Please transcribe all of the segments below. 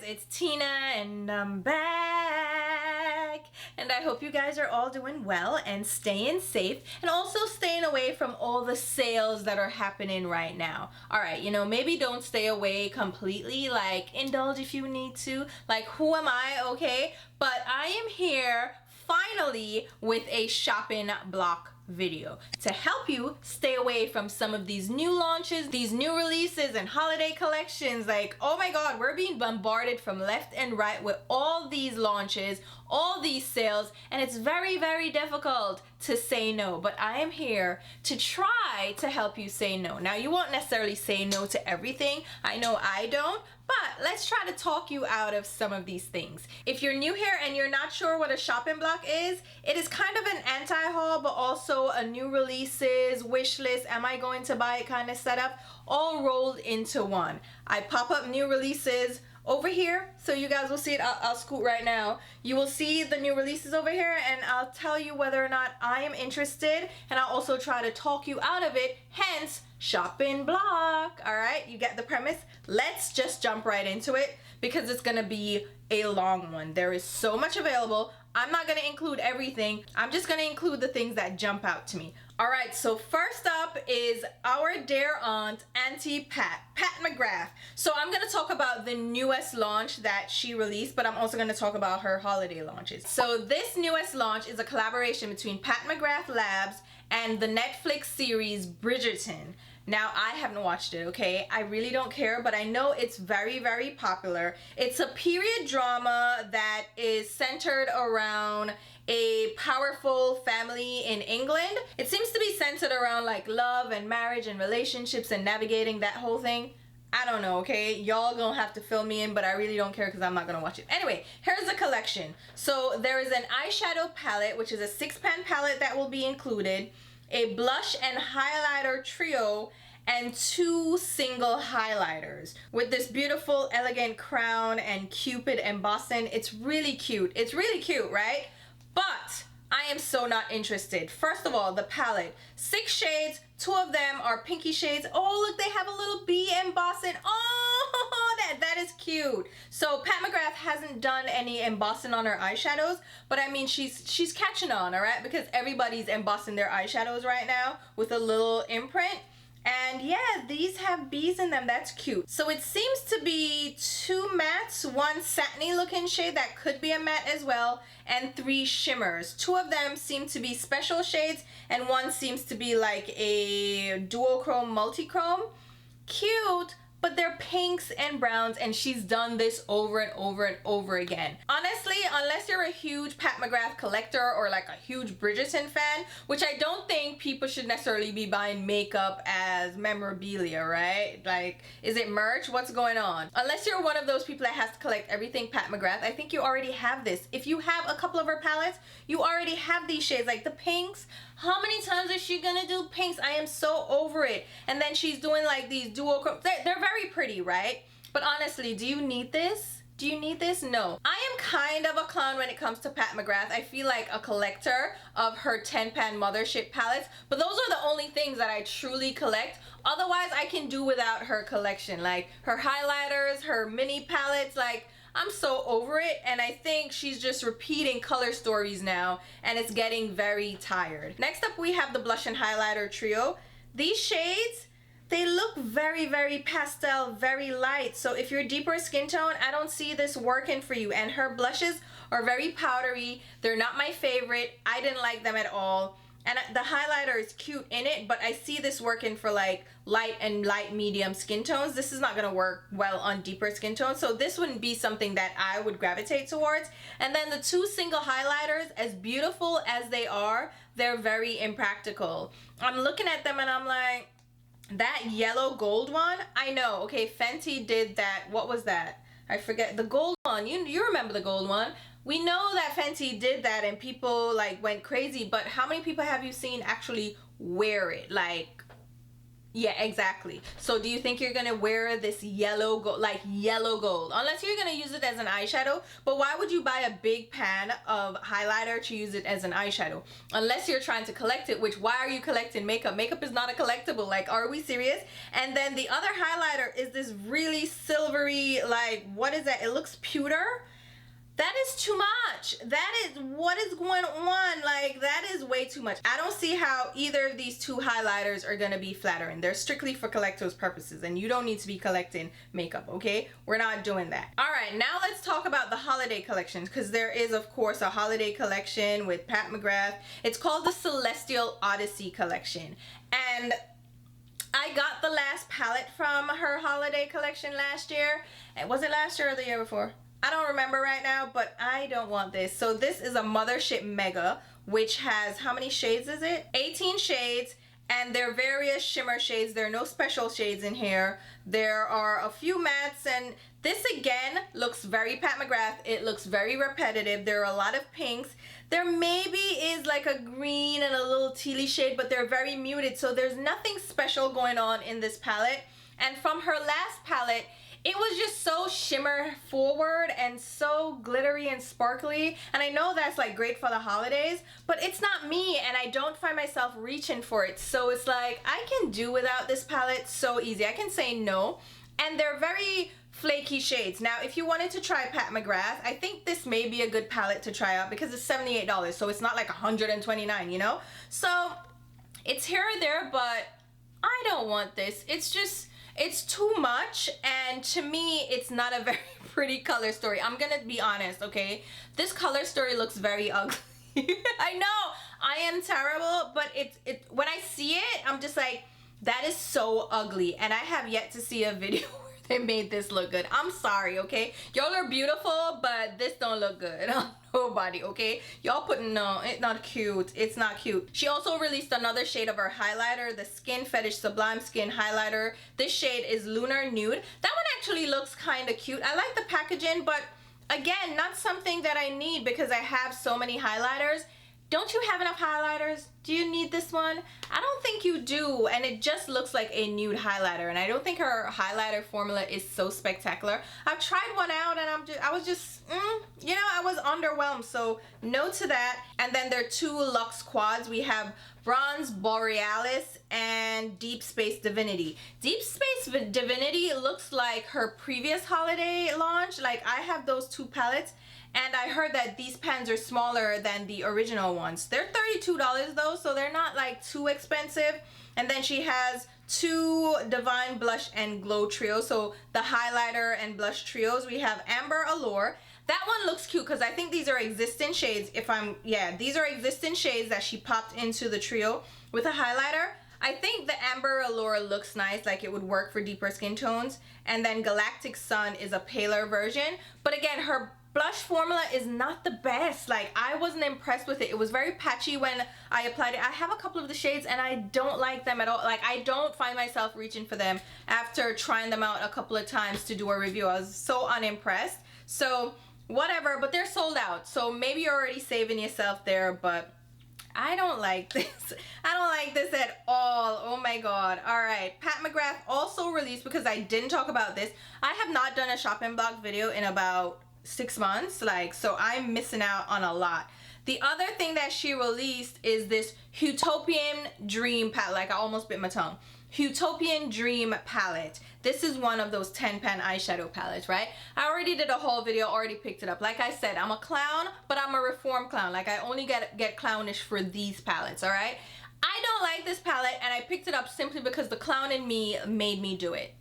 it's Tina and I'm back, and I hope you guys are all doing well and staying safe and also staying away from all the sales that are happening right now. Alright, you know, maybe don't stay away completely, like indulge if you need to, like who am I, okay? But I am here finally with a shopping block video to help you stay away from some of these new launches, these new releases and holiday collections. Like, oh my god, we're being bombarded from left and right with all these launches, all these sales, and it's very, very difficult to say no. But I am here to try to help you say no. Now, you won't necessarily say no to everything. I know I don't, but let's try to talk you out of some of these things. If you're new here and you're not sure what a shopping block is, it is kind of an anti-haul, but also a new releases, wish list, am I going to buy it kind of setup, all rolled into one. I pop up new releases over here, so you guys will see it. I'll scoot right now. You will see the new releases over here, and I'll tell you whether or not I am interested, and I'll also try to talk you out of it, hence shopping block. All right, you get the premise. Let's just jump right into it because it's gonna be a long one. There is so much available. I'm not gonna include everything. I'm just gonna include the things that jump out to me. All right, so first up is our dear aunt, Auntie Pat McGrath. So I'm gonna talk about the newest launch that she released, but I'm also gonna talk about her holiday launches. So this newest launch is a collaboration between Pat McGrath Labs and the Netflix series Bridgerton. Now, I haven't watched it, okay? I really don't care, but I know it's very, very popular. It's a period drama that is centered around a powerful family in England. It seems to be centered around like love and marriage and relationships and navigating that whole thing. I don't know, okay? Y'all gonna have to fill me in, but I really don't care because I'm not gonna watch it. Anyway, here's the collection. So there is an eyeshadow palette, which is a 6-pan palette that will be included, a blush and highlighter trio, and 2 single highlighters with this beautiful elegant crown and cupid embossing. It's really cute. It's really cute, right? But I am so not interested. First of all, the palette, 6 shades, 2 of them are pinky shades. Oh, look, they have a little bee embossing. Oh, that is cute. So Pat McGrath hasn't done any embossing on her eyeshadows, but I mean, she's catching on, all right? Because everybody's embossing their eyeshadows right now with a little imprint. And yeah, these have bees in them. That's cute. So it seems to be 2 mattes, 1 satiny looking shade that could be a matte as well, and 3 shimmers. 2 of them seem to be special shades, and 1 seems to be like a duochrome, multichrome. Cute, but they're pinks and browns, and she's done this over and over and over again. Honestly, unless you're a huge Pat McGrath collector or like a huge Bridgerton fan, which I don't think people should necessarily be buying makeup as memorabilia, right? Like, is it merch? What's going on? Unless you're one of those people that has to collect everything Pat McGrath, I think you already have this. If you have a couple of her palettes, you already have these shades, like the pinks. How many times is she gonna do pinks? I am so over it. And then she's doing like these duochrome. They're very pretty, right? But honestly, do you need this? Do you need this? No. I am kind of a clown when it comes to Pat McGrath. I feel like a collector of her 10-pan mothership palettes, but those are the only things that I truly collect. Otherwise, I can do without her collection. Like her highlighters, her mini palettes, like I'm so over it, and I think she's just repeating color stories now, and it's getting very tired. Next up, we have the blush and highlighter trio. These shades, they look very, very pastel, very light. So if you're deeper skin tone, I don't see this working for you. And her blushes are very powdery. They're not my favorite. I didn't like them at all. And the highlighter is cute in it, but I see this working for like light and light medium skin tones. This is not gonna work well on deeper skin tones, so this wouldn't be something that I would gravitate towards. And then the 2 single highlighters, as beautiful as they are, they're very impractical. I'm looking at them and I'm like, that yellow gold one, I know, okay, Fenty did that. What was that? I forget. The gold one, you remember the gold one. We know that Fenty did that and people like went crazy, but how many people have you seen actually wear it? Like, Yeah, exactly. So do you think you're gonna wear this yellow gold, like yellow gold, unless you're gonna use it as an eyeshadow? But why would you buy a big pan of highlighter to use it as an eyeshadow? Unless you're trying to collect it, which, why are you collecting makeup? Makeup is not a collectible, like, are we serious? And then the other highlighter is this really silvery, like, what is that? It looks pewter. That is too much. That is, what is going on? Like, that is way too much. I don't see how either of these two highlighters are gonna be flattering. They're strictly for collector's purposes, and you don't need to be collecting makeup, okay? We're not doing that. All right, now let's talk about the holiday collections, because there is, of course, a holiday collection with Pat McGrath. It's called the Celestial Odyssey collection. And I got the last palette from her holiday collection last year. And was it last year or the year before? I don't remember right now, but I don't want this. So this is a Mothership Mega, which has, how many shades is it? 18 shades, and they're various shimmer shades. There are no special shades in here. There are a few mattes, and this again looks very Pat McGrath. It looks very repetitive. There are a lot of pinks. There maybe is like a green and a little tealy shade, but they're very muted. So there's nothing special going on in this palette. And from her last palette, it was just so shimmer forward and so glittery and sparkly. And I know that's like great for the holidays, but it's not me, and I don't find myself reaching for it. So it's like, I can do without this palette so easy. I can say no. And they're very flaky shades. Now, if you wanted to try Pat McGrath, I think this may be a good palette to try out because it's $78. So it's not like $129, you know? So it's here or there, but I don't want this. It's just, it's too much, and to me it's not a very pretty color story. I'm gonna be honest, okay? This color story looks very ugly. I know I am terrible, but it when I see it, I'm just like, that is so ugly, and I have yet to see a video where they made this look good. I'm sorry, okay? Y'all are beautiful, but this don't look good on nobody, okay? Y'all putting, no, it's not cute. It's not cute. She also released another shade of her highlighter, the Skin Fetish Sublime Skin Highlighter. This shade is Lunar Nude. That one actually looks kind of cute. I like the packaging, but again, not something that I need because I have so many highlighters. Don't you have enough highlighters? Do you need this one? I don't think you do, and it just looks like a nude highlighter, and I don't think her highlighter formula is so spectacular. I've tried one out, and I was just, you know, I was underwhelmed, so no to that. And then there are two Luxe Quads. We have Bronze Borealis and Deep Space Divinity. Deep Space Divinity looks like her previous holiday launch. Like, I have those two palettes, and I heard that these pans are smaller than the original ones. They're $32 though, so they're not like too expensive. And then she has two Divine Blush and Glow Trio. So the highlighter and blush trios. We have Amber Allure. That one looks cute because I think these are existing shades. These are existing shades that she popped into the trio with a highlighter. I think the Amber Allure looks nice, like it would work for deeper skin tones. And then Galactic Sun is a paler version. But again, her blush formula is not the best. Like, I wasn't impressed with it. It was very patchy when I applied it. I have a couple of the shades and I don't like them at all. Like, I don't find myself reaching for them after trying them out a couple of times to do a review. I was so unimpressed. So whatever, but they're sold out. So maybe you're already saving yourself there, but I don't like this. I don't like this at all. Oh my god. All right, Pat McGrath also released, because I didn't talk about this, I have not done a shopping blog video in about 6 months, like, so I'm missing out on a lot. The other thing that she released is this Utopian Dream palette. Like, I almost bit my tongue. Utopian Dream palette. This is one of those 10-pan eyeshadow palettes, right? I already did a whole video, already picked it up. Like I said, I'm a clown, but I'm a reform clown. Like, I only get clownish for these palettes, all right? I don't like this palette, and I picked it up simply because the clown in me made me do it.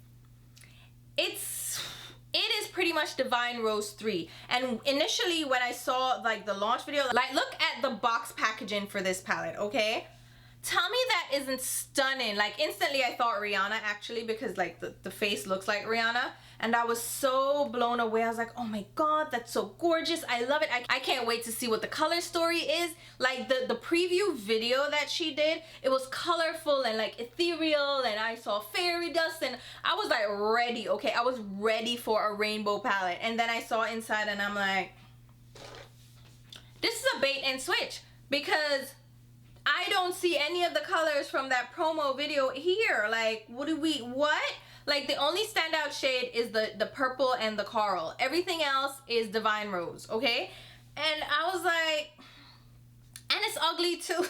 It is pretty much Divine Rose 3. And initially when I saw like the launch video, like, look at the box packaging for this palette, okay? Tell me that isn't stunning. Like, instantly I thought Rihanna, actually, because like the face looks like Rihanna. And I was so blown away. I was like, oh my god, that's so gorgeous. I love it. I can't wait to see what the color story is. Like, the preview video that she did, it was colorful and like ethereal, and I saw fairy dust, and I was like ready, okay? I was ready for a rainbow palette. And then I saw inside and I'm like, this is a bait and switch, because I don't see any of the colors from that promo video here. Like, what? Like, the only standout shade is the purple and the coral. Everything else is Divine Rose, okay? And I was like, and it's ugly too.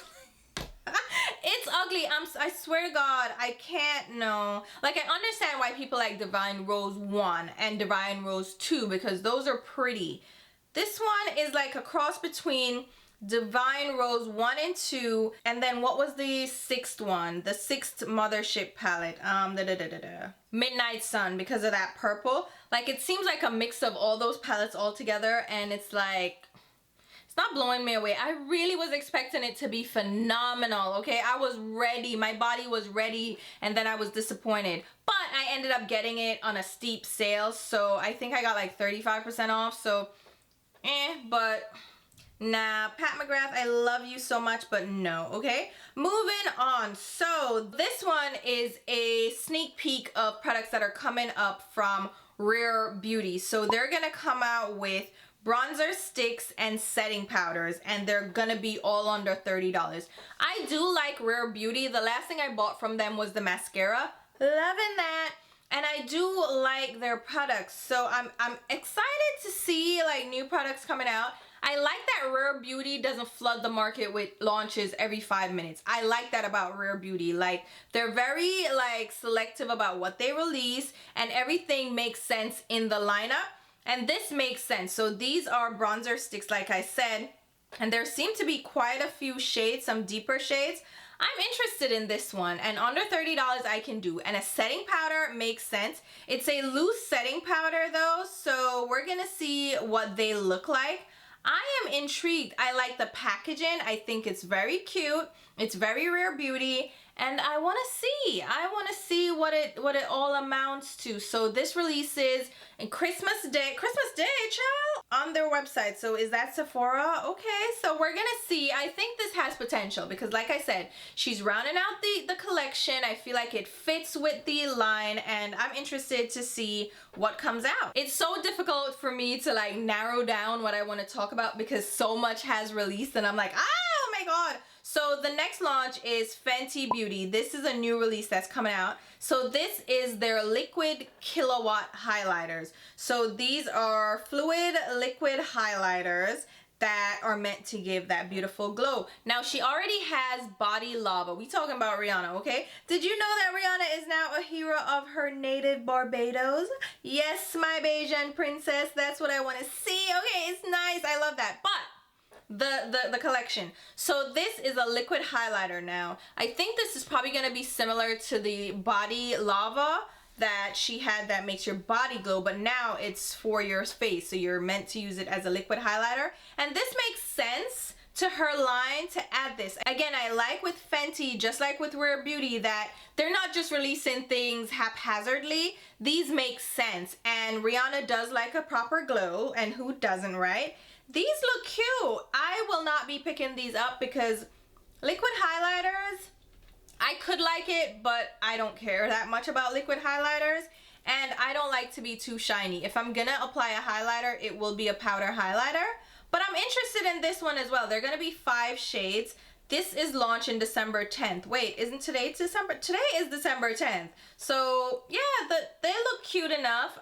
It's ugly. I swear to God, I can't know. Like, I understand why people like Divine Rose 1 and Divine Rose 2 because those are pretty. This one is like a cross between Divine Rose 1 and 2, and then what was the sixth one? The sixth Mothership palette. Midnight Sun, because of that purple. Like, it seems like a mix of all those palettes all together, and it's like, it's not blowing me away. I really was expecting it to be phenomenal, okay? I was ready. My body was ready, and then I was disappointed. But I ended up getting it on a steep sale, so I think I got like 35% off, so but nah, Pat McGrath, I love you so much, but no, okay? Moving on. So this one is a sneak peek of products that are coming up from Rare Beauty. So they're gonna come out with bronzer sticks and setting powders, and they're gonna be all under $30. I do like Rare Beauty. The last thing I bought from them was the mascara. Loving that. And I do like their products, so I'm excited to see like new products coming out. I like that Rare Beauty doesn't flood the market with launches every 5 minutes. I like that about Rare Beauty. Like, they're very like selective about what they release, and everything makes sense in the lineup. And this makes sense. So these are bronzer sticks, like I said, and there seem to be quite a few shades, some deeper shades. I'm interested in this one, and under $30 I can do. And a setting powder makes sense. It's a loose setting powder though, so we're gonna see what they look like. I am intrigued. I like the packaging. I think it's very cute. It's very Rare Beauty, and I want to see what it all amounts to. So this releases on Christmas Day, child, on their website. So is that Sephora? Okay, so we're gonna see. I think this has potential because, like I said, she's rounding out the collection. I feel like it fits with the line, and I'm interested to see what comes out. It's so difficult for me to like narrow down what I want to talk about because so much has released, and I'm like, oh my God. So the next launch is Fenty Beauty. This is a new release that's coming out. So this is their liquid kilowatt highlighters. So these are fluid liquid highlighters that are meant to give that beautiful glow. Now, she already has Body Lava. We talking about Rihanna, okay? Did you know that Rihanna is now a hero of her native Barbados? Yes, my Bajan princess. That's what I want to see. Okay, it's nice. I love that. But the collection. So this is a liquid highlighter now. I think this is probably going to be similar to the Body Lava that she had that makes your body glow, but now it's for your face, so you're meant to use it as a liquid highlighter. And this makes sense to her line to add this. Again, I like with Fenty, just like with Rare Beauty, that they're not just releasing things haphazardly. These make sense, and Rihanna does like a proper glow, and who doesn't, right? These look cute. I will not be picking these up because liquid highlighters, I could like it, but I don't care that much about liquid highlighters, and I don't like to be too shiny. If I'm gonna apply a highlighter, it will be a powder highlighter, but I'm interested in this one as well. They're gonna be 5 shades. This is launching December 10th. Wait, isn't today December? Today is December 10th. So yeah, they look cute enough.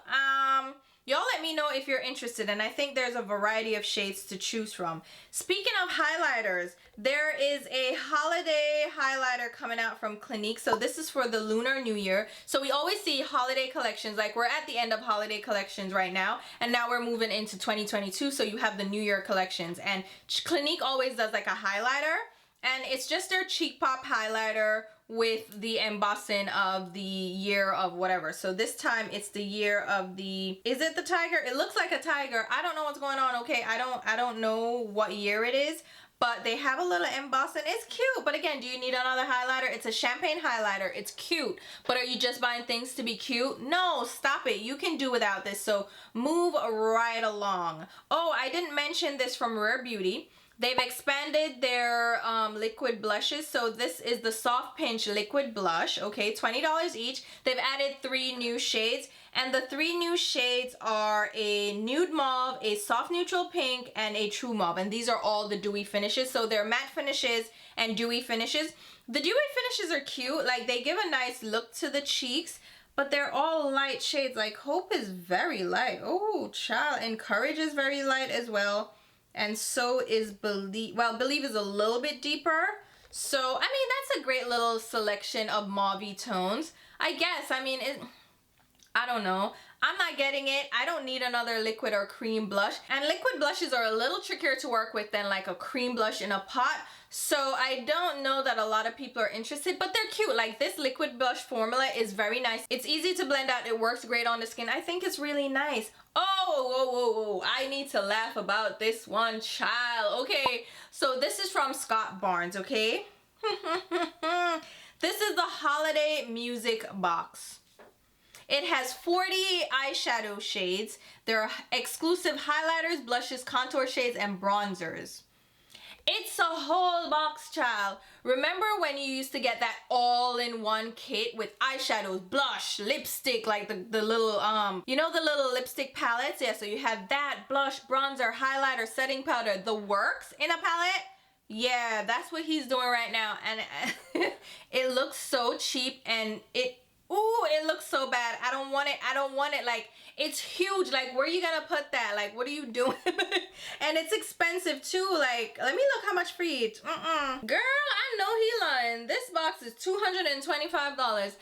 Y'all let me know if you're interested, and I think there's a variety of shades to choose from. Speaking of highlighters, there is a holiday highlighter coming out from Clinique. So this is for the Lunar New Year. So we always see holiday collections, like we're at the end of holiday collections right now, and now we're moving into 2022, so you have the New Year collections. And Clinique always does like a highlighter, and it's just their Cheek Pop highlighter with the embossing of the year of whatever. So this time it's the year of the, is it the tiger? It looks like a tiger. I don't know what's going on, okay? I don't know what year it is, but they have a little embossing. It's cute, but again, do you need another highlighter? It's a champagne highlighter. It's cute, but are you just buying things to be cute? No, stop it. You can do without this, so move right along. Oh, I didn't mention this from Rare Beauty. They've expanded their liquid blushes. So this is the Soft Pinch Liquid Blush, okay, $20 each. They've added 3 new shades, and the 3 new shades are a nude mauve, a soft neutral pink, and a true mauve. And these are all the dewy finishes. So they're matte finishes and dewy finishes. The dewy finishes are cute. Like, they give a nice look to the cheeks, but they're all light shades. Like, Hope is very light. Oh, child. And Courage is very light as well. And so is Believe. Well, Believe is a little bit deeper. So, I mean, that's a great little selection of mauve tones. I guess, I mean, I don't know. I'm not getting it. I don't need another liquid or cream blush. And liquid blushes are a little trickier to work with than like a cream blush in a pot. So I don't know that a lot of people are interested, but they're cute. Like, this liquid blush formula is very nice. It's easy to blend out. It works great on the skin. I think it's really nice. Oh, whoa, whoa, whoa. I need to laugh about this one, child. Okay, so this is from Scott Barnes, okay? This is the Holiday Music Box. It has 40 eyeshadow shades. There are exclusive highlighters, blushes, contour shades, and bronzers. It's a whole box, child. Remember when you used to get that all-in-one kit with eyeshadows, blush, lipstick, like the little, you know, the little lipstick palettes? Yeah, so you have that, blush, bronzer, highlighter, setting powder, the works in a palette. Yeah, that's what he's doing right now. And it looks so cheap, and it looks so bad. I don't want it. I don't want it. Like, it's huge. Like, where are you gonna put that? Like, what are you doing? And it's expensive too. Like, let me look how much for each. Girl, I know he lying. This box is $225.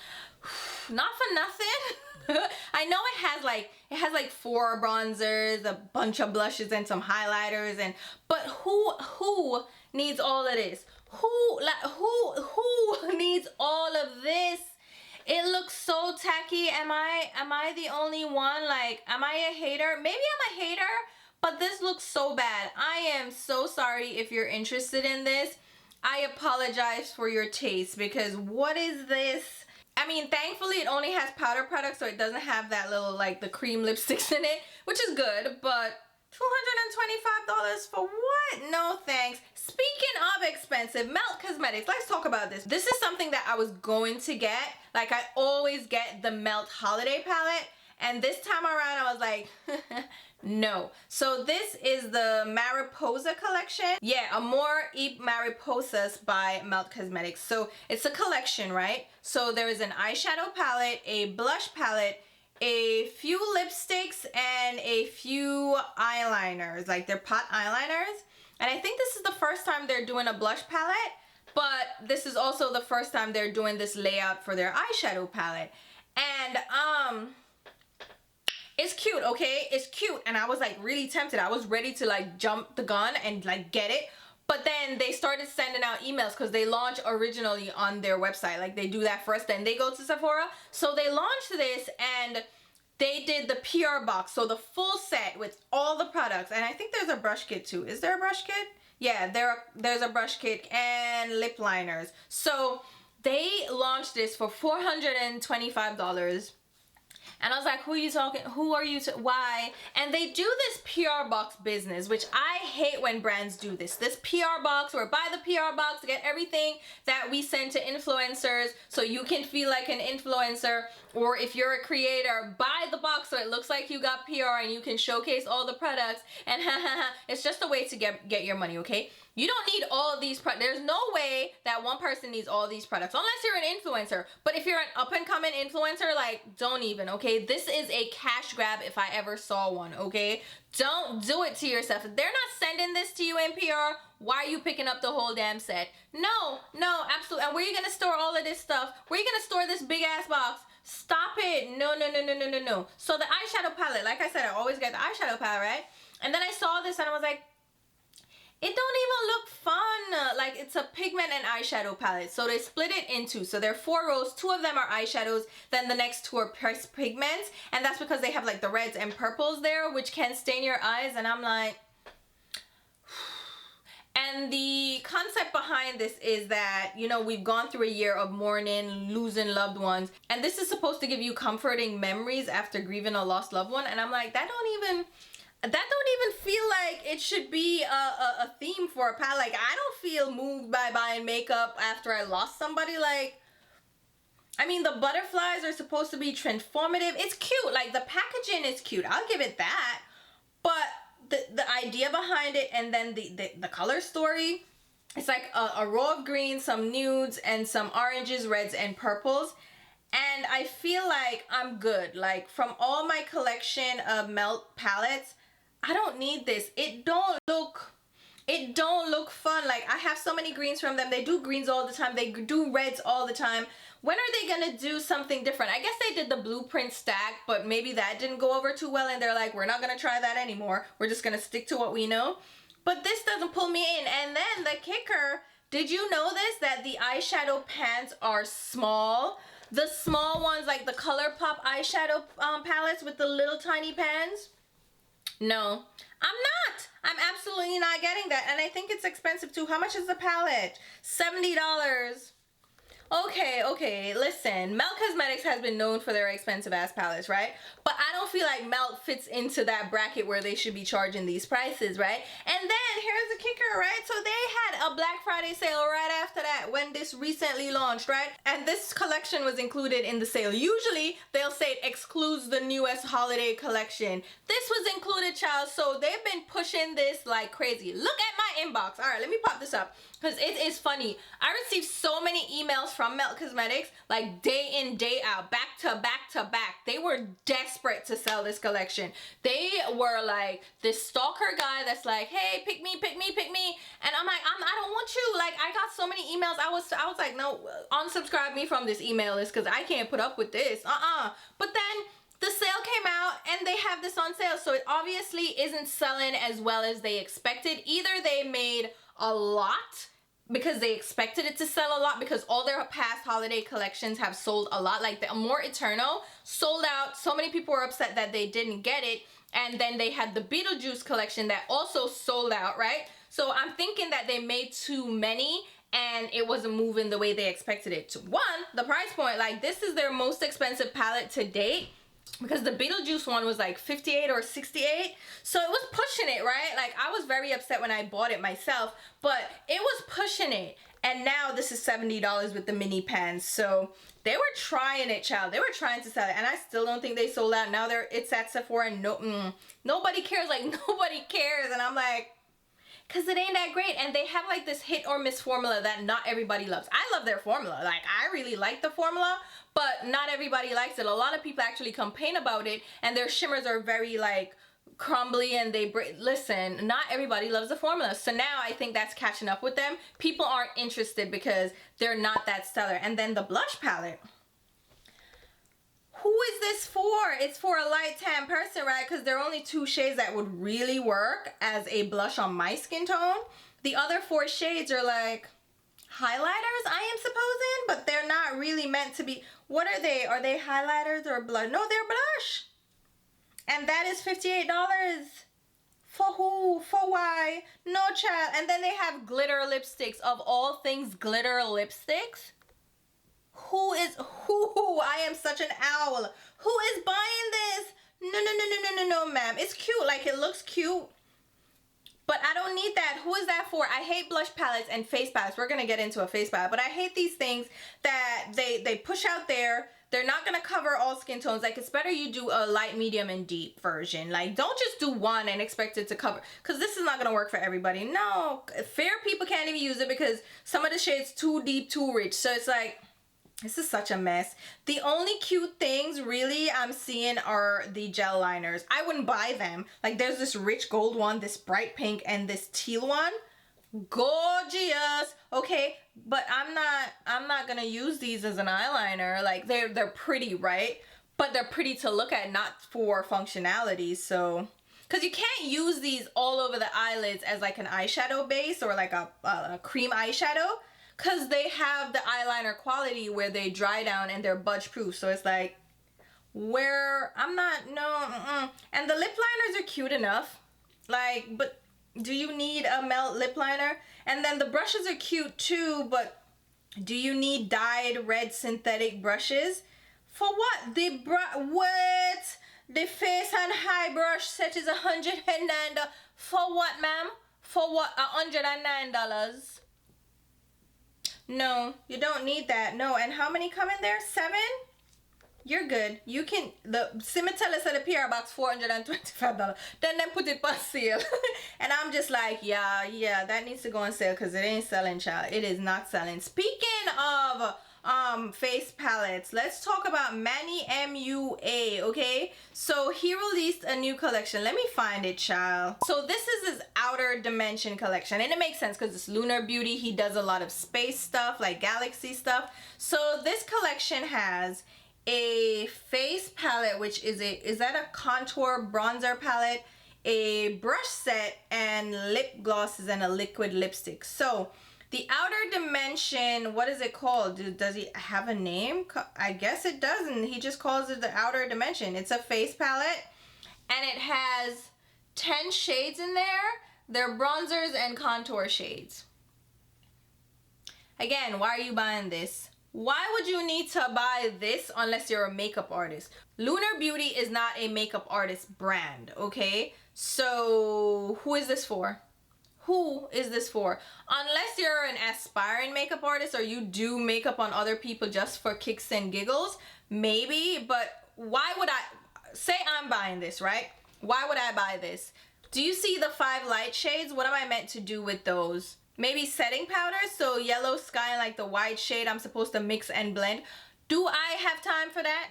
Not for nothing. I know it has like 4 bronzers, a bunch of blushes, and some highlighters, but who needs all of this? Who needs all of this? It looks so tacky. Am I the only one? Like, am I a hater? Maybe I'm a hater, but this looks so bad. I am so sorry if you're interested in this. I apologize for your taste, because what is this? I mean, thankfully it only has powder products, so it doesn't have that little, like, the cream lipsticks in it, which is good, but $225 for what? No thanks. Speaking of expensive, Melt Cosmetics, let's talk about this. This is something that I was going to get. Like, I always get the Melt Holiday Palette, and this time around I was like, no. So this is the Mariposa collection. Yeah, Amor y Mariposas by Melt Cosmetics. So it's a collection, right? So there is an eyeshadow palette, a blush palette, a few lipsticks, and a few eyeliners, like they're pot eyeliners. And I think this is the first time they're doing a blush palette, but this is also the first time they're doing this layout for their eyeshadow palette. And it's cute, okay? It's cute. And I was like really tempted. I was ready to like jump the gun and like get it. But then they started sending out emails, because they launch originally on their website. Like, they do that first, then they go to Sephora. So they launched this, and they did the PR box. So the full set with all the products. And I think there's a brush kit too. Is there a brush kit? Yeah, there's a brush kit and lip liners. So they launched this for $425. And I was like, who are you talking? Who are you? Why? And they do this PR box business, which I hate when brands do this. This PR box, or buy the PR box to get everything that we send to influencers, so you can feel like an influencer. Or if you're a creator, buy the box so it looks like you got PR and you can showcase all the products. And it's just a way to get your money, okay? You don't need all of these products. There's no way that one person needs all these products, unless you're an influencer. But if you're an up-and-coming influencer, like, don't even, okay? This is a cash grab if I ever saw one, okay? Don't do it to yourself. If they're not sending this to you in PR, why are you picking up the whole damn set? No, absolutely. And where are you gonna store all of this stuff? Where are you gonna store this big-ass box? Stop it. No. So the eyeshadow palette, like I said, I always get the eyeshadow palette, right? And then I saw this and I was like, it don't even look fun. Like, it's a pigment and eyeshadow palette. So they split it in 2. So there are 4 rows. 2 of them are eyeshadows. Then the next 2 are pressed pigments. And that's because they have like the reds and purples there, which can stain your eyes. And I'm like... And the concept behind this is that, you know, we've gone through a year of mourning, losing loved ones. And this is supposed to give you comforting memories after grieving a lost loved one. And I'm like, that don't even... that don't even feel like it should be a theme for a palette. Like, I don't feel moved by buying makeup after I lost somebody. Like, I mean, the butterflies are supposed to be transformative. It's cute. Like, the packaging is cute. I'll give it that. But the idea behind it, and then the color story, it's like a row of greens, some nudes, and some oranges, reds, and purples. And I feel like I'm good. Like, from all my collection of Melt palettes, I don't need this. It don't look fun. Like, I have so many greens from them. They do greens all the time. They do reds all the time. When are they gonna do something different? I guess they did the blueprint stack, but maybe that didn't go over too well, and they're like, we're not gonna try that anymore. We're just gonna stick to what we know. But this doesn't pull me in. And then the kicker, did you know this? That the eyeshadow pans are small. The small ones, like the ColourPop eyeshadow palettes with the little tiny pans. No, I'm not. I'm absolutely not getting that. And I think it's expensive too. How much is the palette? $70. Okay, listen. Melt Cosmetics has been known for their expensive ass palettes, right? But I don't feel like Melt fits into that bracket where they should be charging these prices, right? And then here's the kicker, right? So they had a Black Friday sale right after that when this recently launched, right? And this collection was included in the sale. Usually they'll say it excludes the newest holiday collection. This was included, child. So they've been pushing this like crazy. Look at my inbox. All right, let me pop this up, because it is funny. I received so many emails from Melt Cosmetics, like day in, day out, back to back to back. They were desperate to sell this collection. They were like this stalker guy that's like, hey, pick me, pick me, pick me. And I'm like, I don't want you. Like, I got so many emails. I was like, no, unsubscribe me from this email list, because I can't put up with this. But then the sale came out and they have this on sale. So it obviously isn't selling as well as they expected. Either they made a lot because they expected it to sell a lot, because all their past holiday collections have sold a lot. Like the Amore Eternal sold out. So many people were upset that they didn't get it. And then they had the Beetlejuice collection that also sold out, right? So I'm thinking that they made too many and it wasn't moving the way they expected it to. One, the price point, like this is their most expensive palette to date, because the Beetlejuice one was like 58 or 68. So it was pushing it, right? Like, I was very upset when I bought it myself, but it was pushing it. And now this is $70 with the mini pans. So they were trying it, child. They were trying to sell it, and I still don't think they sold out. Now it's at Sephora, and nobody cares. Like, nobody cares. And I'm like, because it ain't that great. And they have like this hit or miss formula that not everybody loves. I love their formula. Like, I really like the formula, but not everybody likes it. A lot of people actually complain about it, and their shimmers are very like crumbly, and they break. Listen, not everybody loves the formula. So now I think that's catching up with them. People aren't interested because they're not that stellar. And then the blush palette. Who is this for? It's for a light tan person, right? Because there are only 2 shades that would really work as a blush on my skin tone. The other 4 shades are like highlighters, I am supposing, but they're not really meant to be. What are they? Are they highlighters or blush? No, they're blush. And that is $58. For who? For why? No, child. And then they have glitter lipsticks. Of all things, glitter lipsticks. Who? I am such an owl. Who is buying this? No, ma'am. It's cute. Like, it looks cute. But I don't need that. Who is that for? I hate blush palettes and face palettes. We're going to get into a face palette. But I hate these things that they push out there. They're not going to cover all skin tones. Like, it's better you do a light, medium, and deep version. Like, don't just do one and expect it to cover. Because this is not going to work for everybody. No. Fair people can't even use it because some of the shades too deep, too rich. So it's like, this is such a mess. The only cute things really I'm seeing are the gel liners. I wouldn't buy them. Like, there's this rich gold one, this bright pink, and this teal one. Gorgeous. Okay, but I'm not gonna use these as an eyeliner. Like, they're pretty, right? But they're pretty to look at, not for functionality. So, because you can't use these all over the eyelids as like an eyeshadow base or like a cream eyeshadow, because they have the eyeliner quality where they dry down and they're budge proof. So it's like, where I'm not, no. And the lip liners are cute enough, like, but do you need a Melt lip liner? And then the brushes are cute too, but do you need dyed red synthetic brushes? For what? What? The face and high brush set is $109. For what, ma'am? For what? $109. No, you don't need that. No, and how many come in there? 7? You're good. You can, the Cimetella said a PR box $425. Then put it on sale. And I'm just like, yeah, that needs to go on sale because it ain't selling, child. It is not selling. Speaking of face palettes, let's talk about Manny MUA. Okay, so he released a new collection. Let me find it, child. So this is his Outer Dimension collection, and it makes sense because it's Lunar Beauty. He does a lot of space stuff, like galaxy stuff. So this collection has a face palette, which is that a contour bronzer palette, a brush set, and lip glosses and a liquid lipstick. So the Outer Dimension, what is it called? Does he have a name? I guess it doesn't. He just calls it the Outer Dimension. It's a face palette, and it has 10 shades in there. They're bronzers and contour shades. Again, why are you buying this? Why would you need to buy this unless you're a makeup artist? Lunar Beauty is not a makeup artist brand, okay? So who is this for? Who is this for? Unless you're an aspiring makeup artist or you do makeup on other people just for kicks and giggles, maybe. But why would I say I'm buying this, right? Why would I buy this? Do you see the 5 light shades? What am I meant to do with those? Maybe setting powder, so yellow sky and like the white shade I'm supposed to mix and blend. Do I have time for that?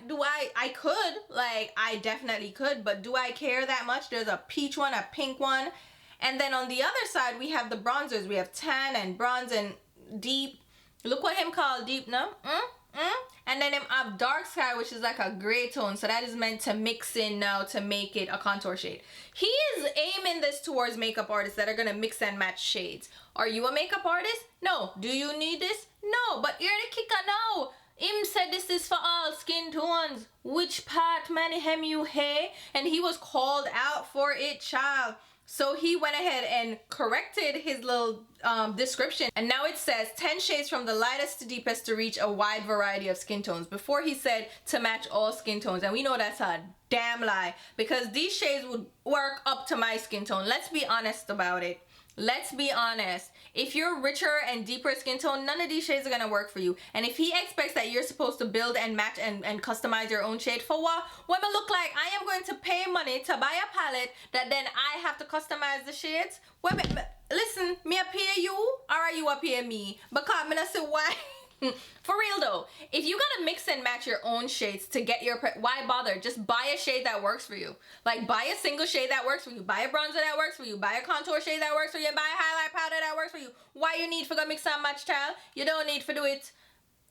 I could, like I definitely could, but do I care that much? There's a peach one, a pink one. And then on the other side, we have the bronzers. We have tan and bronze and deep. Look what him called deep, no? And then him have dark sky, which is like a gray tone. So that is meant to mix in now to make it a contour shade. He is aiming this towards makeup artists that are going to mix and match shades. Are you a makeup artist? No. Do you need this? No. But you're the kicker now. Him said this is for all skin tones. Which part, man, him you hey? And he was called out for it, child. So he went ahead and corrected his little description. And now it says 10 shades from the lightest to deepest to reach a wide variety of skin tones. Before he said to match all skin tones. And we know that's a damn lie. Because these shades would work up to my skin tone. Let's be honest about it. Let's be honest. If you're richer and deeper skin tone, none of these shades are going to work for you. And if he expects that you're supposed to build and match and customize your own shade, for what women look like, I am going to pay money to buy a palette that then I have to customize the shades. Women, listen, me a pay you or are you a pay me? Because me not say why. For real though, if you gotta mix and match your own shades to get your, why bother? Just buy a shade that works for you. Like buy a single shade that works for you. Buy a bronzer that works for you. Buy a contour shade that works for you. Buy a highlight powder that works for you. Why you need for go mix and match, child? You don't need for do it.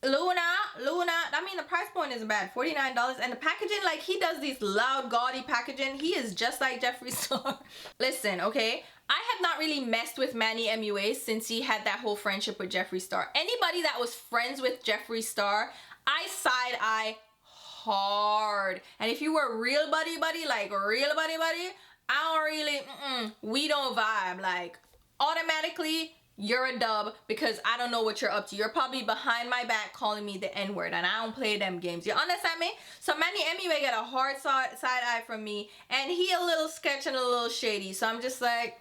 Luna, I mean the price point isn't bad, $49, and the packaging, like he does these loud gaudy packaging. He is just like Jeffree Star. Listen, okay, I have not really messed with Manny MUA since he had that whole friendship with Jeffree Star. Anybody that was friends with Jeffree Star, I side eye hard. And if you were real buddy, like real buddy, I don't really, we don't vibe. Like automatically, you're a dub because I don't know what you're up to. You're probably behind my back calling me the N-word and I don't play them games. You understand me? So Manny MUA got a hard side eye from me and he a little sketch and a little shady. So I'm just like,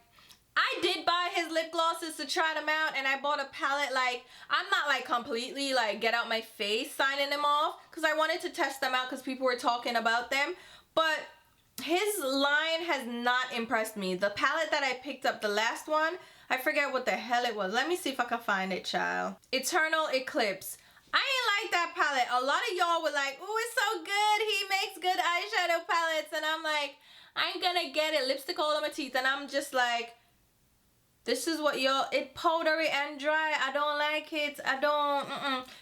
I did buy his lip glosses to try them out and I bought a palette. Like, I'm not like completely like get out my face signing them off because I wanted to test them out because people were talking about them. But his line has not impressed me. The palette that I picked up, the last one, I forget what the hell it was. Let me see if I can find it, child. Eternal Eclipse. I ain't like that palette. A lot of y'all were like, oh, it's so good. He makes good eyeshadow palettes. And I'm like, I ain't gonna get it. Lipstick all over my teeth. And I'm just like, this is what y'all, it powdery and dry. I don't like it. I don't,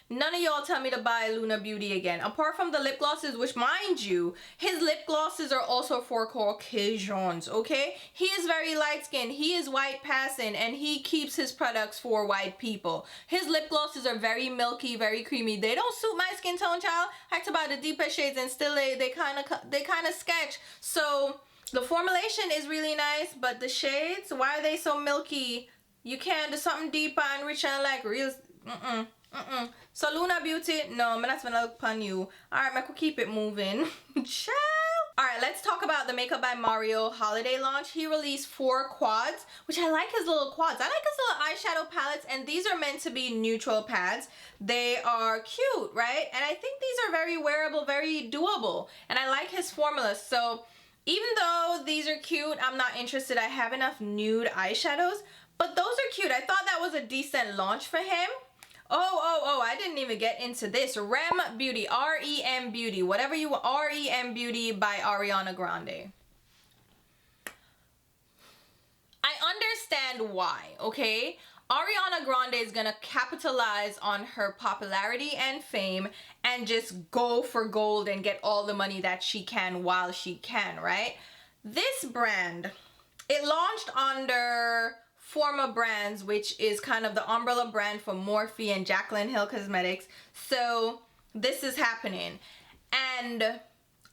None of y'all tell me to buy Lunar Beauty again. Apart from the lip glosses, which mind you, his lip glosses are also for Caucasians, okay? He is very light skinned. He is white passing and he keeps his products for white people. His lip glosses are very milky, very creamy. They don't suit my skin tone, child. I had to buy the deeper shades and still they kind of sketch. So the formulation is really nice, but the shades, why are they so milky? You can do something deeper and richer and like real, So Lunar Beauty, no, I'm not gonna look upon you. Alright, I could keep it moving. Ciao. Alright, let's talk about the Makeup by Mario holiday launch. He released 4 quads, which I like his little quads. I like his little eyeshadow palettes, and these are meant to be neutral pads. They are cute, right? And I think these are very wearable, very doable. And I like his formula. So even though these are cute, I'm not interested. I have enough nude eyeshadows, but those are cute. I thought that was a decent launch for him. Oh, I didn't even get into this. REM Beauty, R.E.M. Beauty, whatever you want, R.E.M. Beauty by Ariana Grande. I understand why, okay? Ariana Grande is gonna capitalize on her popularity and fame and just go for gold and get all the money that she can while she can, right? This brand, it launched under Forma Brands, which is kind of the umbrella brand for Morphe and Jaclyn Hill Cosmetics. So this is happening. And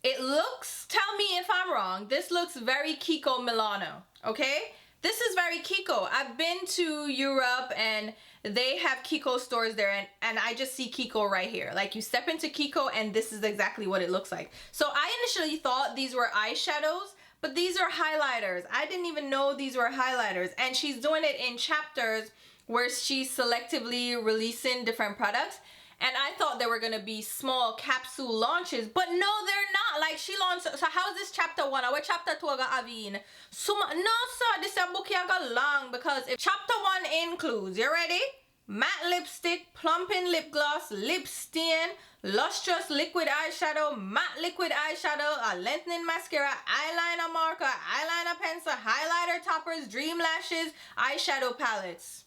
it looks, tell me if I'm wrong, this looks very Kiko Milano, okay? This is very Kiko. I've been to Europe and they have Kiko stores there, and I just see Kiko right here. Like, you step into Kiko and this is exactly what it looks like. So I initially thought these were eyeshadows, but these are highlighters. I didn't even know these were highlighters. And she's doing it in chapters where she's selectively releasing different products. And I thought they were gonna be small capsule launches, but no, they're not. Like, she launched, so how is this chapter 1? Our chapter 2 I got Aveen. So, no, sir, this is a book I got long, because if chapter 1 includes, you ready? Matte lipstick, plumping lip gloss, lip stain, lustrous liquid eyeshadow, matte liquid eyeshadow, a lengthening mascara, eyeliner marker, eyeliner pencil, highlighter toppers, dream lashes, eyeshadow palettes.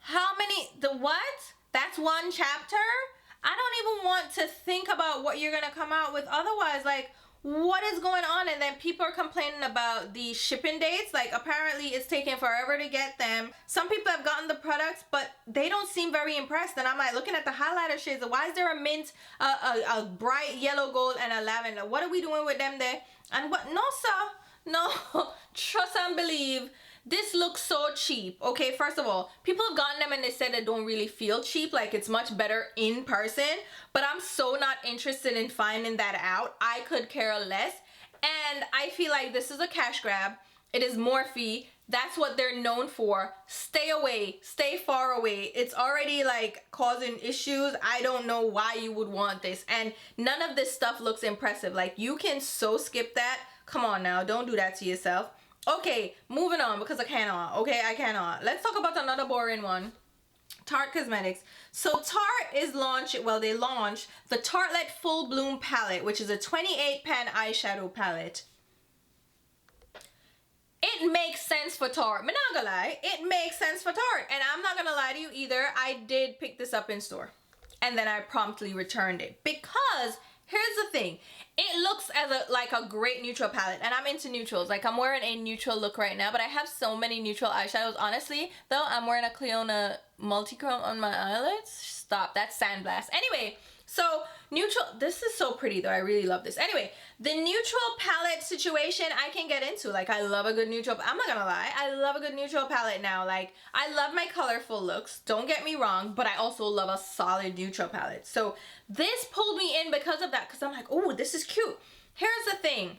How many, the what? That's one chapter? I don't even want to think about what you're gonna come out with otherwise. Like, what is going on? And then people are complaining about the shipping dates. Like, apparently it's taking forever to get them. Some people have gotten the products, but they don't seem very impressed. And I'm like, looking at the highlighter shades, why is there a mint, a bright yellow gold, and a lavender? What are we doing with them there? And what? No, sir. No. Trust and believe. This looks so cheap. Okay, first of all, people have gotten them and they said they don't really feel cheap. Like, it's much better in person. But I'm so not interested in finding that out. I could care less. And I feel like this is a cash grab. It is Morphe. That's what they're known for. Stay away. Stay far away. It's already like causing issues. I don't know why you would want this. And none of this stuff looks impressive. Like, you can so skip that. Come on now. Don't do that to yourself. Okay, moving on, because I cannot. Okay, I cannot. Let's talk about another boring one. Tarte Cosmetics. So Tarte is launched, well, they launched the Tartelette Full Bloom palette, which is a 28 pan eyeshadow palette. It makes sense for Tarte. I'm not gonna lie. It makes sense for Tarte. And I'm not gonna lie to you either. I did pick this up in store. And then I promptly returned it. Because, here's the thing. It looks as like a great neutral palette, and I'm into neutrals. Like, I'm wearing a neutral look right now, but I have so many neutral eyeshadows. Honestly, though, I'm wearing a Cleona multichrome on my eyelids. Stop, that's Sandblast. Anyway, so neutral, this is so pretty though. I really love this. Anyway, the neutral palette situation I can get into. Like, I love a good neutral, I'm not gonna lie, I love a good neutral palette now. Like, I love my colorful looks, don't get me wrong, but I also love a solid neutral palette. So this pulled me in because of that, because I'm like, oh, this is cute. Here's the thing.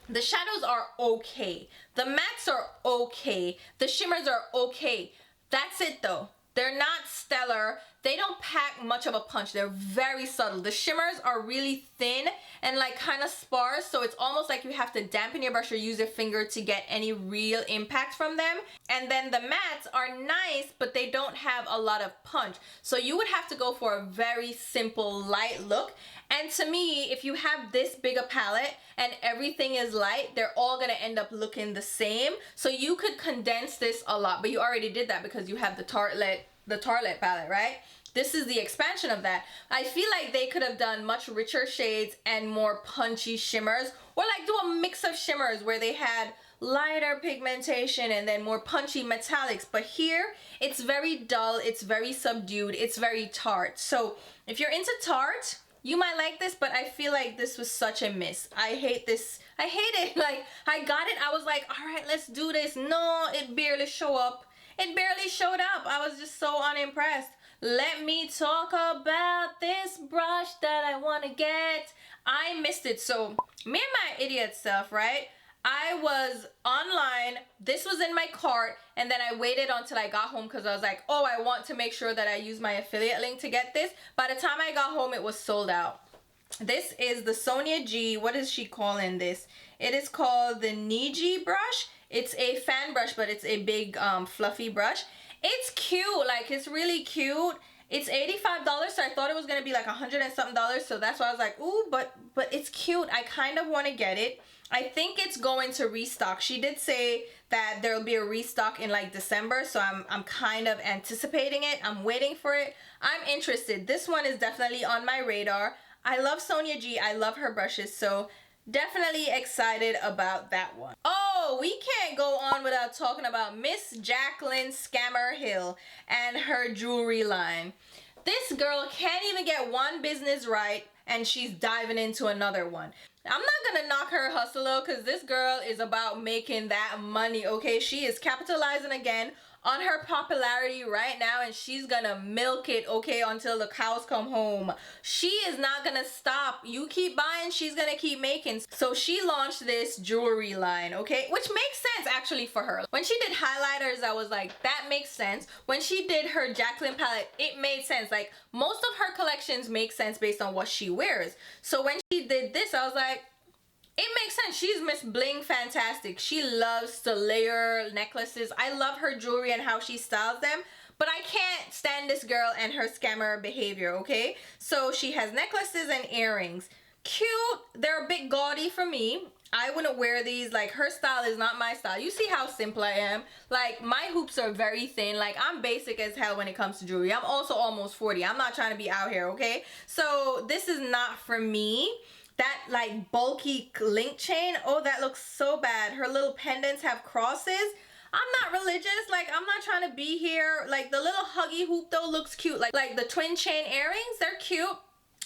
The shadows are okay. The mattes are okay. The shimmers are okay. That's it though. They're not stellar. They don't pack much of a punch. They're very subtle. The shimmers are really thin and like kind of sparse, so it's almost like you have to dampen your brush or use your finger to get any real impact from them. And then the mattes are nice, but they don't have a lot of punch. So you would have to go for a very simple light look. And to me, if you have this big a palette and everything is light, they're all gonna end up looking the same. So you could condense this a lot, but you already did that because you have the Tartelette palette, right? This is the expansion of that. I feel like they could have done much richer shades and more punchy shimmers, or like do a mix of shimmers where they had lighter pigmentation and then more punchy metallics. But here, it's very dull, it's very subdued, it's very Tarte. So if you're into Tarte, you might like this, but I feel like this was such a miss. I hate this. I hate it. Like, I got it. I was like, all right, let's do this. No, it barely showed up. It barely showed up. I was just so unimpressed. let me talk about this brush that I want to get. I missed it. So me and my idiot self, right? I was online, this was in my cart, and then I waited until I got home because I was like, oh, I want to make sure that I use my affiliate link to get this. By the time I got home, it was sold out. This is the Sonia G. What is she calling this? It is called the Niji brush. It's a fan brush, but it's a big fluffy brush. It's cute, like it's really cute. It's $85, so I thought it was gonna be like $100 and something, so that's why I was like, ooh, but it's cute. I kind of want to get it. I think it's going to restock. She did say that there'll be a restock in like December, so I'm kind of anticipating it. I'm waiting for it. I'm interested. This one is definitely on my radar. I love Sonia G. I love her brushes, so definitely excited about that one. Oh, we can't go on without talking about Miss Jaclyn Hill and her jewelry line. This girl can't even get one business right, and she's diving into another one. I'm not gonna knock her hustle though, because this girl is about making that money, okay? She is capitalizing again on her popularity right now, and she's gonna milk it, okay, until the cows come home. She is not gonna stop. You keep buying, she's gonna keep making. So she launched this jewelry line, okay, which makes sense actually for her. When she did highlighters, I was like, that makes sense. When she did her Jaclyn palette, it made sense. Like, most of her collections make sense based on what she wears. So when she did this, I was like, it makes sense. She's Miss Bling Fantastic. She loves to layer necklaces. I love her jewelry and how she styles them, but I can't stand this girl and her scammer behavior, okay? So she has necklaces and earrings. Cute. They're a bit gaudy for me. I wouldn't wear these. Like, her style is not my style. You see how simple I am? Like, my hoops are very thin. Like, I'm basic as hell when it comes to jewelry. I'm also almost 40. I'm not trying to be out here, okay? So this is not for me. That like bulky link chain, oh, that looks so bad. Her little pendants have crosses. I'm not religious, like I'm not trying to be here. Like the little huggy hoop though looks cute. Like the twin chain earrings, they're cute.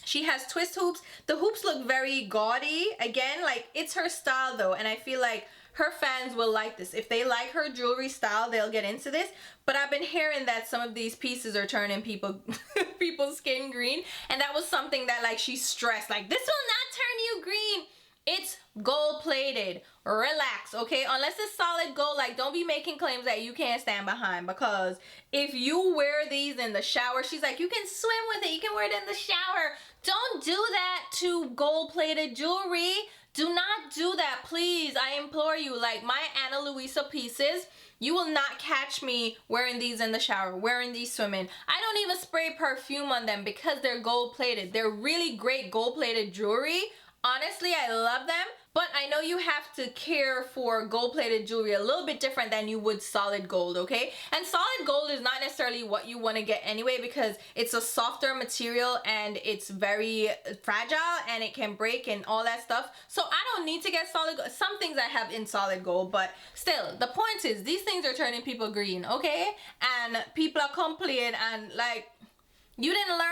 She has twist hoops. The hoops look very gaudy. Again, like it's her style though, and I feel like her fans will like this. If they like her jewelry style, they'll get into this. But I've been hearing that some of these pieces are turning people's skin green, and that was something that like she stressed. Like, this will not turn you green. It's gold plated. Relax, okay? Unless it's solid gold, like don't be making claims that you can't stand behind, because if you wear these in the shower, she's like, you can swim with it, you can wear it in the shower. Don't do that to gold plated jewelry. Do not do that, please. I implore you. Like my Ana Luisa pieces, you will not catch me wearing these in the shower, wearing these swimming. I don't even spray perfume on them because they're gold plated. They're really great gold plated jewelry. Honestly, I love them, but I know you have to care for gold-plated jewelry a little bit different than you would solid gold, okay? And solid gold is not necessarily what you want to get anyway, because it's a softer material and it's very fragile and it can break and all that stuff. So I don't need to get solid gold. Some things I have in solid gold, but still, the point is these things are turning people green, okay? And people are complaining and like, you didn't learn?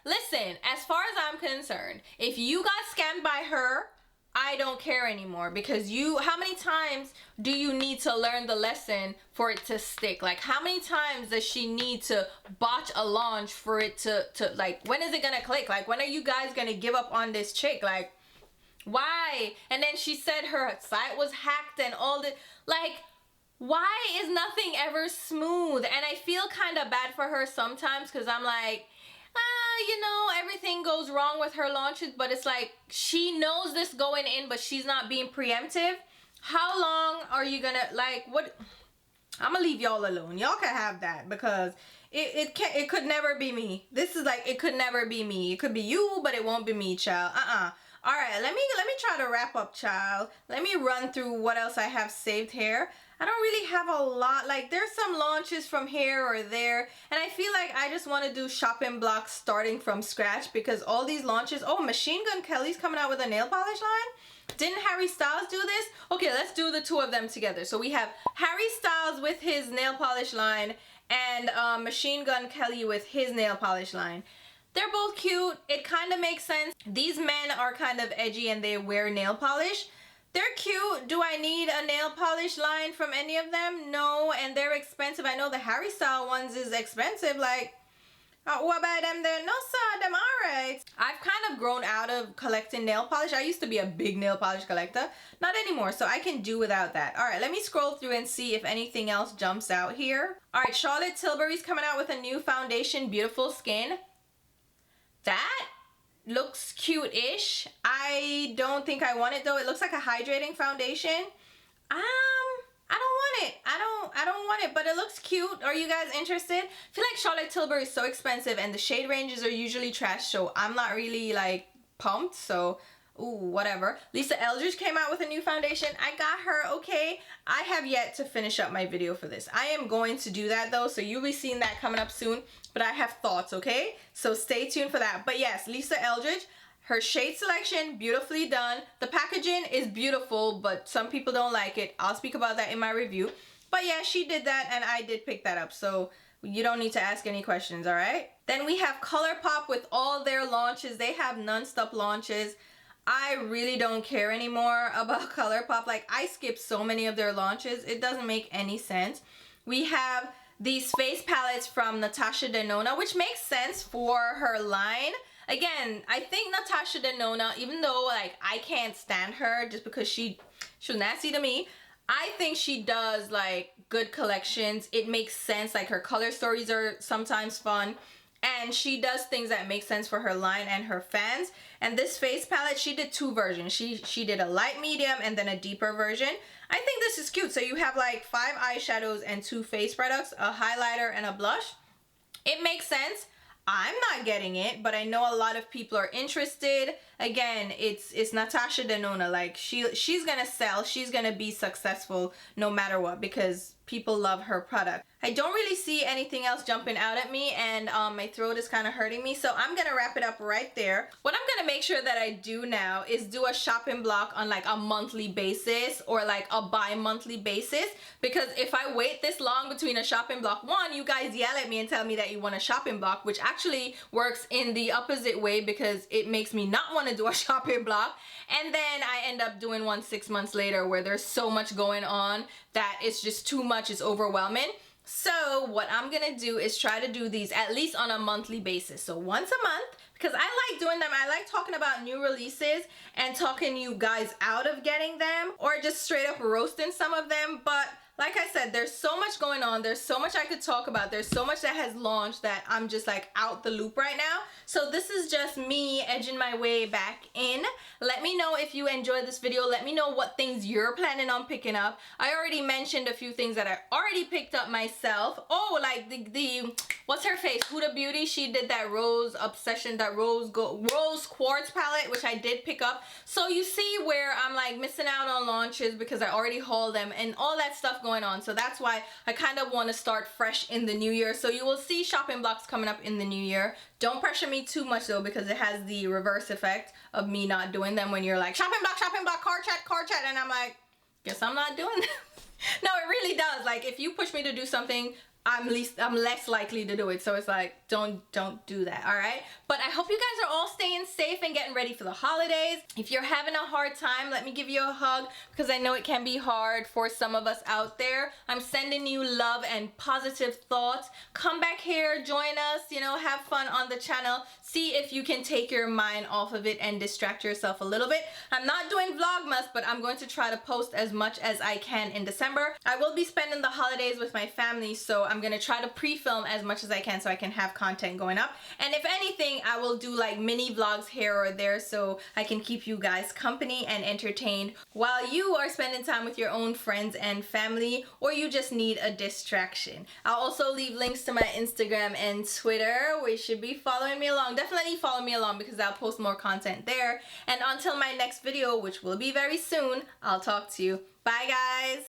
Listen, as far as I'm concerned, if you got scammed by her, I don't care anymore, because how many times do you need to learn the lesson for it to stick? Like, how many times does she need to botch a launch for it to like, when is it gonna click? Like, when are you guys gonna give up on this chick? Like, why? And then she said her site was hacked and all the, like, why is nothing ever smooth? And I feel kind of bad for her sometimes, because I'm like, you know, everything goes wrong with her launches, but it's like she knows this going in, but she's not being preemptive. How long are you gonna, like, what? I'm gonna leave y'all alone. Y'all can have that, because it could never be me. This is like, it could never be me. It could be you, but it won't be me, child. All right, let me try to wrap up, child. Let me run through what else I have saved here. I don't really have a lot. Like, there's some launches from here or there, and I feel like I just want to do shopping blocks starting from scratch, because all these launches. Oh, Machine Gun Kelly's coming out with a nail polish line. Didn't Harry Styles do this? Okay, let's do the two of them together. So we have Harry Styles with his nail polish line, and Machine Gun Kelly with his nail polish line. They're both cute. It kind of makes sense. These men are kind of edgy and they wear nail polish. They're cute. Do I need a nail polish line from any of them? No, and they're expensive. I know the Harry Style ones is expensive. Like, What about them there? No, sir, them alright. I've kind of grown out of collecting nail polish. I used to be a big nail polish collector. Not anymore, so I can do without that. Alright, let me scroll through and see if anything else jumps out here. Alright, Charlotte Tilbury's coming out with a new foundation, Beautiful Skin. That looks cute-ish. I don't think I want it though. It looks like a hydrating foundation. I don't want it. I don't want it, but it looks cute. Are you guys interested? I feel like Charlotte Tilbury is so expensive and the shade ranges are usually trash, so I'm not really like pumped, so ooh, whatever. Lisa Eldridge came out with a new foundation. I got her, okay. I have yet to finish up my video for this. I am going to do that though, so you'll be seeing that coming up soon, but I have thoughts, okay? So stay tuned for that. But yes, Lisa Eldridge, her shade selection, beautifully done. The packaging is beautiful, but some people don't like it. I'll speak about that in my review. But yeah, she did that and I did pick that up. So you don't need to ask any questions, all right? Then we have ColourPop with all their launches. They have non-stop launches. I really don't care anymore about ColourPop. Like, I skip so many of their launches. It doesn't make any sense. We have these face palettes from Natasha Denona, which makes sense for her line. Again, I think Natasha Denona, even though like I can't stand her just because she's nasty to me, I think she does like good collections. It makes sense. Like, her color stories are sometimes fun. And she does things that make sense for her line and her fans. And this face palette, she did two versions. She did a light medium and then a deeper version. I think this is cute. So you have like 5 eyeshadows and 2 face products, a highlighter and a blush. It makes sense. I'm not getting it, but I know a lot of people are interested. Again, it's Natasha Denona. Like, she's gonna sell. She's gonna be successful no matter what because people love her product. I don't really see anything else jumping out at me, and my throat is kind of hurting me, so I'm gonna wrap it up right there. What I'm gonna make sure that I do now is do a shopping block on like a monthly basis or like a bi-monthly basis, because if I wait this long between a shopping block, one, you guys yell at me and tell me that you want a shopping block, which actually works in the opposite way because it makes me not want to do a shopping block, and then I end up doing one 6 months later where there's so much going on that it's just too much, it's overwhelming. So what I'm gonna do is try to do these at least on a monthly basis. So once a month, because I like doing them. I like talking about new releases and talking you guys out of getting them or just straight up roasting some of them. But like I said, there's so much going on. There's so much I could talk about. There's so much that has launched that I'm just like out the loop right now. So this is just me edging my way back in. Let me know if you enjoyed this video. Let me know what things you're planning on picking up. I already mentioned a few things that I already picked up myself. Oh, like the what's her face? Huda Beauty. She did that Rose Obsession, that Rose Quartz palette, which I did pick up. So you see where I'm like missing out on launches because I already hauled them and all that stuff going on. So that's why I kind of want to start fresh in the new year. So you will see shopping blocks coming up in the new year. Don't pressure me too much though, because it has the reverse effect of me not doing them when you're like shopping block, car chat, and I'm like, guess I'm not doing them. No, it really does. Like, if you push me to do something, I'm less likely to do it. So it's like, don't do that, all right? But I hope you guys are all staying safe and getting ready for the holidays. If you're having a hard time, let me give you a hug, because I know it can be hard for some of us out there. I'm sending you love and positive thoughts. Come back here, join us, you know, have fun on the channel. See if you can take your mind off of it and distract yourself a little bit. I'm not doing Vlogmas, but I'm going to try to post as much as I can in December. I will be spending the holidays with my family, so I'm gonna try to pre-film as much as I can so I can have content going up. And if anything, I will do like mini vlogs here or there so I can keep you guys company and entertained while you are spending time with your own friends and family, or you just need a distraction. I'll also leave links to my Instagram and Twitter, where you should be following me along. Definitely follow me along because I'll post more content there. And until my next video, which will be very soon, I'll talk to you. Bye guys!